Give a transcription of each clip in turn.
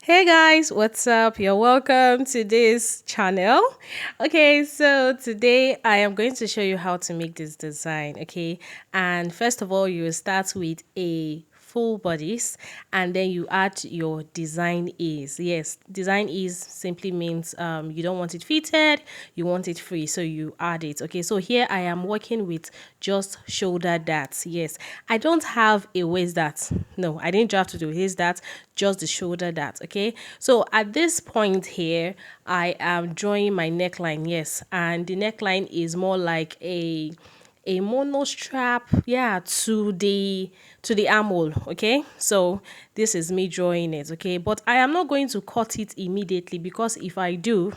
Hey guys, what's up? You're welcome to this channel. Okay, so today I am going to show you how to make this design. Okay, and first of all, you will start with a full bodice and then you add your design ease. Yes, design ease simply means you don't want it fitted, you want it free, so you add it. Okay, so here I am working with just shoulder darts. Yes, I don't have a waist dart. No, I didn't have to do waist dart, just the shoulder dart. Okay, so at this point here I am drawing my neckline. Yes, and the neckline is more like a mono strap, yeah, to the armhole. Okay, so this is me drawing it. Okay, but I am not going to cut it immediately because if I do,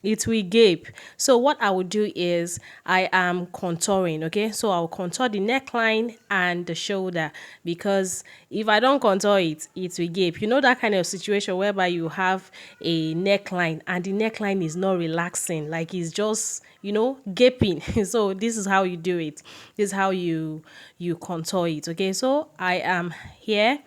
it will gape. So what I will do is I am contouring. Okay, so I'll contour the neckline and the shoulder, because if I don't contour it, it will gape. You know, that kind of situation whereby you have a neckline and the neckline is not relaxing, like it's just, gaping. So this is how you do it. This is how you contour it. Okay, so I am here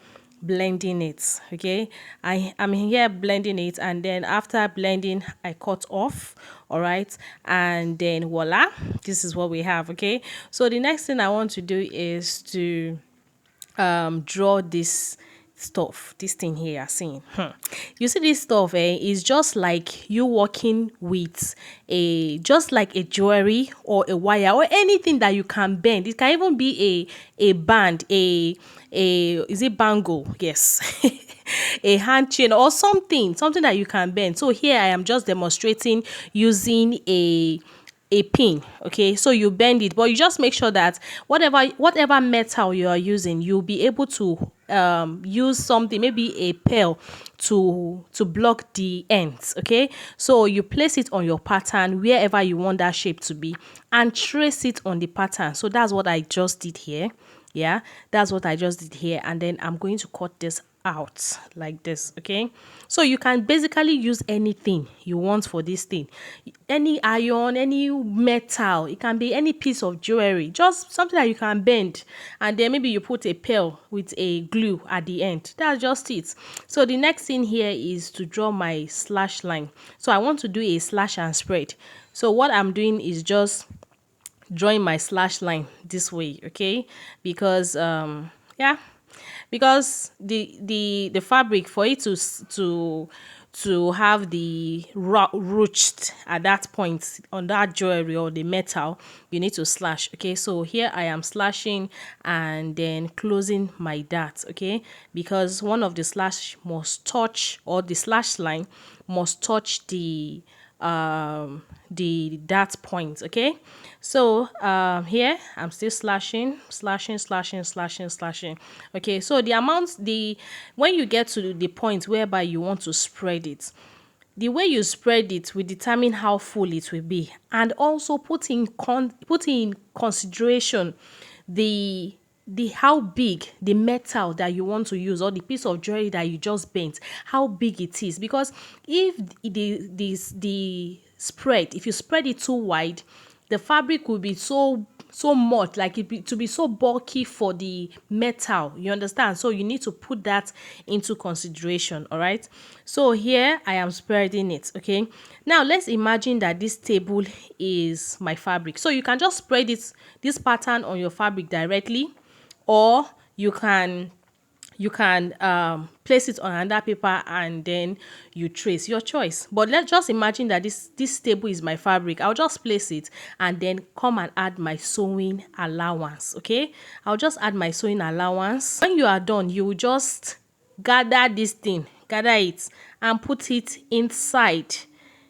blending it. Okay, I am here blending it, and then after blending I cut off. All right, and then voila, this is what we have. Okay, so the next thing I want to do is to draw this thing here you're seeing. You see this stuff, is just like you working with just like a jewelry or a wire or anything that you can bend. It can even be a band, is it bangle? Yes. A hand chain or something that you can bend. So here I am just demonstrating using a pin. Okay, so you bend it, but you just make sure that whatever metal you are using, you'll be able to use something, maybe a pearl, to block the ends. Okay, so you place it on your pattern wherever you want that shape to be and trace it on the pattern. So that's what I just did here. Yeah, that's what I just did here, and then I'm going to cut this out like this. Okay, so you can basically use anything you want for this thing, any iron, any metal. It can be any piece of jewelry, just something that you can bend, and then maybe you put a pearl with a glue at the end. That's just it. So the next thing here is to draw my slash line. So I want to do a slash and spread. So what I'm doing is just drawing my slash line this way. Okay, because yeah, because the fabric, for it to have the ruched at that point on that jewelry or the metal, you need to slash. Okay, so here I am slashing and then closing my dart. Okay, because one of the slash must touch, or the slash line must touch the dart point. Okay, so here I'm still slashing. Okay, so the amount, when you get to the point whereby you want to spread it, the way you spread it will determine how full it will be, and also put in consideration the how big the metal that you want to use, or the piece of jewelry that you just bent, how big it is. Because if the spread, if you spread it too wide, the fabric will be so much, like to be so bulky for the metal, you understand? So you need to put that into consideration. All right, so here I am spreading it. Okay, now let's imagine that this table is my fabric. So you can just spread this pattern on your fabric directly, or you can place it on another paper and then you trace, your choice. But let's just imagine that this table is my fabric. I'll just place it and then come and add my sewing allowance. Okay, I'll just add my sewing allowance. When you are done, you will just gather it and put it inside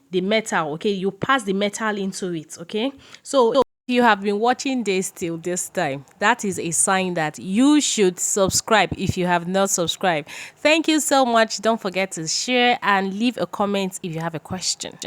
the metal. Okay, you pass the metal into it. Okay, so you have been watching this till this time, that is a sign that you should subscribe if you have not subscribed. Thank you so much. Don't forget to share and leave a comment if you have a question.